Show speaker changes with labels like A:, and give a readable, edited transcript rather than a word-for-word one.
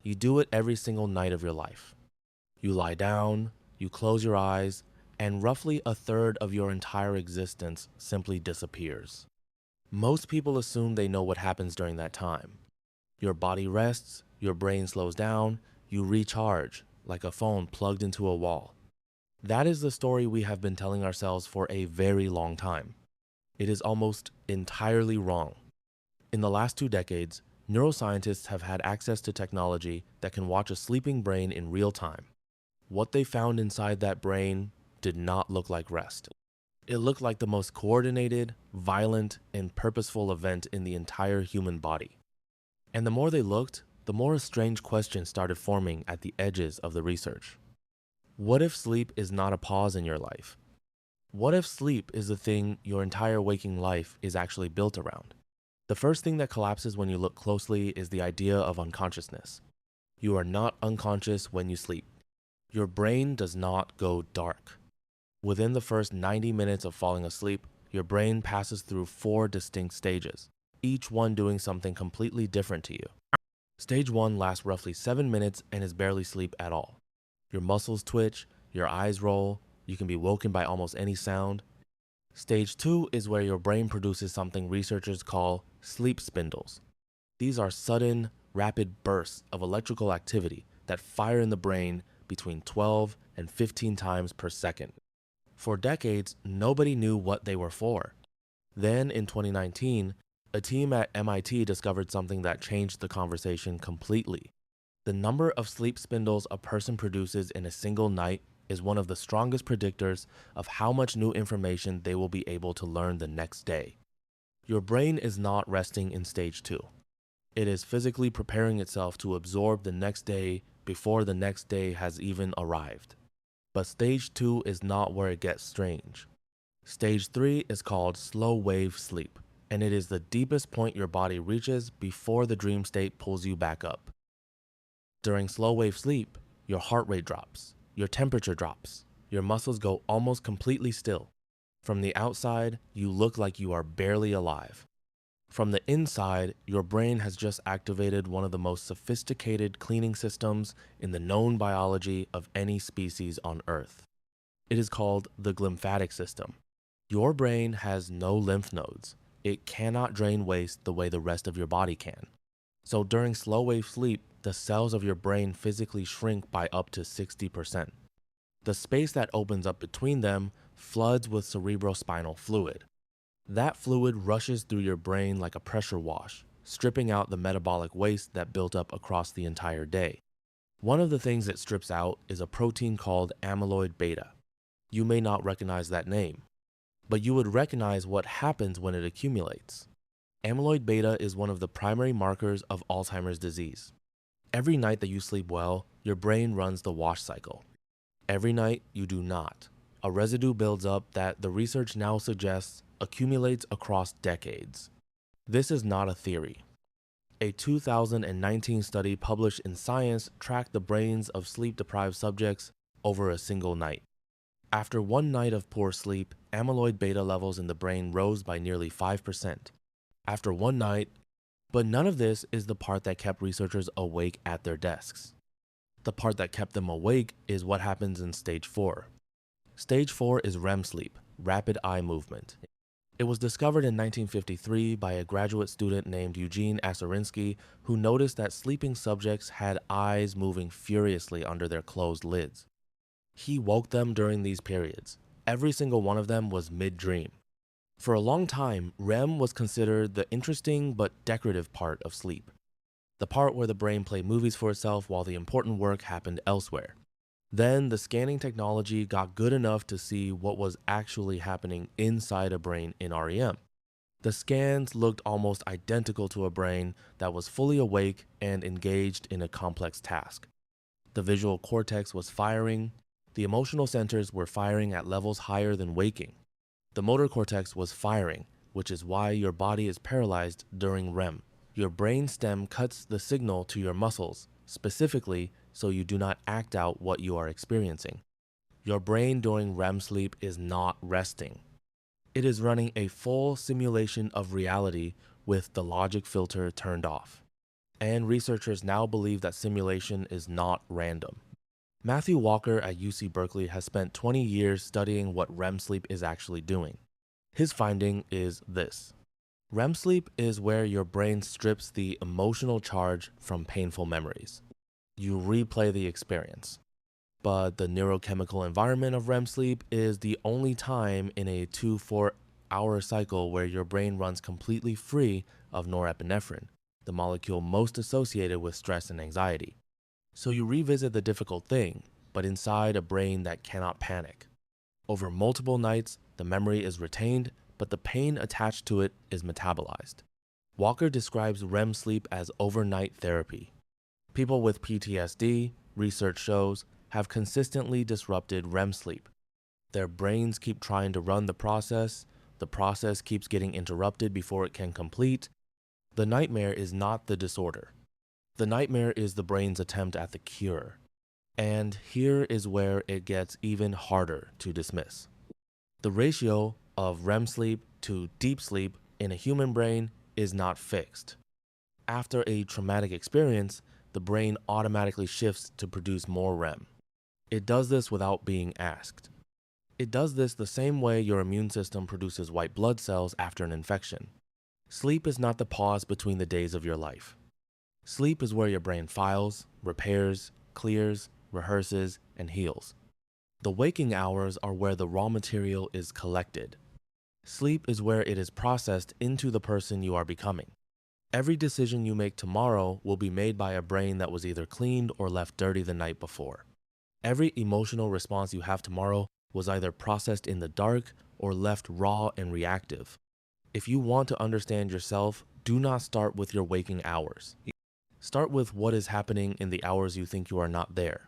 A: You do it every single night of your life. You lie down, you close your eyes, and roughly a third of your entire existence simply disappears. Most people assume they know what happens during that time. Your body rests, your brain slows down, you recharge, like a phone plugged into a wall. That is the story we have been telling ourselves for a very long time. It is almost entirely wrong. In the last 2 decades, neuroscientists have had access to technology that can watch a sleeping brain in real time. What they found inside that brain did not look like rest. It looked like the most coordinated, violent, and purposeful event in the entire human body. And the more they looked, the more a strange question started forming at the edges of the research. What if sleep is not a pause in your life? What if sleep is the thing your entire waking life is actually built around? The first thing that collapses when you look closely is the idea of unconsciousness. You are not unconscious when you sleep. Your brain does not go dark. Within the first 90 minutes of falling asleep, your brain passes through 4 distinct stages, each one doing something completely different to you. Stage 1 lasts roughly 7 minutes and is barely sleep at all. Your muscles twitch, your eyes roll, you can be woken by almost any sound. Stage 2 is where your brain produces something researchers call sleep spindles. These are sudden, rapid bursts of electrical activity that fire in the brain between 12 and 15 times per second. For decades, nobody knew what they were for. Then, in 2019, a team at MIT discovered something that changed the conversation completely. The number of sleep spindles a person produces in a single night is one of the strongest predictors of how much new information they will be able to learn the next day. Your brain is not resting in stage 2. It is physically preparing itself to absorb the next day before the next day has even arrived. But stage 2 is not where it gets strange. Stage 3 is called slow wave sleep, and it is the deepest point your body reaches before the dream state pulls you back up. During slow wave sleep, your heart rate drops, your temperature drops, your muscles go almost completely still. From the outside, you look like you are barely alive. From the inside, your brain has just activated one of the most sophisticated cleaning systems in the known biology of any species on Earth. It is called the glymphatic system. Your brain has no lymph nodes. It cannot drain waste the way the rest of your body can. So during slow wave sleep, the cells of your brain physically shrink by up to 60%. The space that opens up between them floods with cerebrospinal fluid. That fluid rushes through your brain like a pressure wash, stripping out the metabolic waste that built up across the entire day. One of the things it strips out is a protein called amyloid beta. You may not recognize that name, but you would recognize what happens when it accumulates. Amyloid beta is one of the primary markers of Alzheimer's disease. Every night that you sleep well, your brain runs the wash cycle. Every night you do not. A residue builds up that the research now suggests accumulates across decades. This is not a theory. A 2019 study published in Science tracked the brains of sleep-deprived subjects over a single night. After one night of poor sleep, amyloid beta levels in the brain rose by nearly 5%. After one night, but none of this is the part that kept researchers awake at their desks. The part that kept them awake is what happens in stage 4. Stage 4 is REM sleep, rapid eye movement. It was discovered in 1953 by a graduate student named Eugene Aserinsky, who noticed that sleeping subjects had eyes moving furiously under their closed lids. He woke them during these periods. Every single one of them was mid-dream. For a long time, REM was considered the interesting but decorative part of sleep, the part where the brain played movies for itself while the important work happened elsewhere. Then the scanning technology got good enough to see what was actually happening inside a brain in REM. The scans looked almost identical to a brain that was fully awake and engaged in a complex task. The visual cortex was firing. The emotional centers were firing at levels higher than waking. The motor cortex was firing, which is why your body is paralyzed during REM. Your brain stem cuts the signal to your muscles, specifically so you do not act out what you are experiencing. Your brain during REM sleep is not resting. It is running a full simulation of reality with the logic filter turned off. And researchers now believe that simulation is not random. Matthew Walker at UC Berkeley has spent 20 years studying what REM sleep is actually doing. His finding is this: REM sleep is where your brain strips the emotional charge from painful memories. You replay the experience. But the neurochemical environment of REM sleep is the only time in a 2-4 hour cycle where your brain runs completely free of norepinephrine, the molecule most associated with stress and anxiety. So you revisit the difficult thing, but inside a brain that cannot panic. Over multiple nights, the memory is retained, but the pain attached to it is metabolized. Walker describes REM sleep as overnight therapy. People with PTSD, research shows, have consistently disrupted REM sleep. Their brains keep trying to run the process keeps getting interrupted before it can complete. The nightmare is not the disorder. The nightmare is the brain's attempt at the cure. And here is where it gets even harder to dismiss. The ratio of REM sleep to deep sleep in a human brain is not fixed. After a traumatic experience, the brain automatically shifts to produce more REM. It does this without being asked. It does this the same way your immune system produces white blood cells after an infection. Sleep is not the pause between the days of your life. Sleep is where your brain files, repairs, clears, rehearses, and heals. The waking hours are where the raw material is collected. Sleep is where it is processed into the person you are becoming. Every decision you make tomorrow will be made by a brain that was either cleaned or left dirty the night before. Every emotional response you have tomorrow was either processed in the dark or left raw and reactive. If you want to understand yourself, do not start with your waking hours. Start with what is happening in the hours you think you are not there.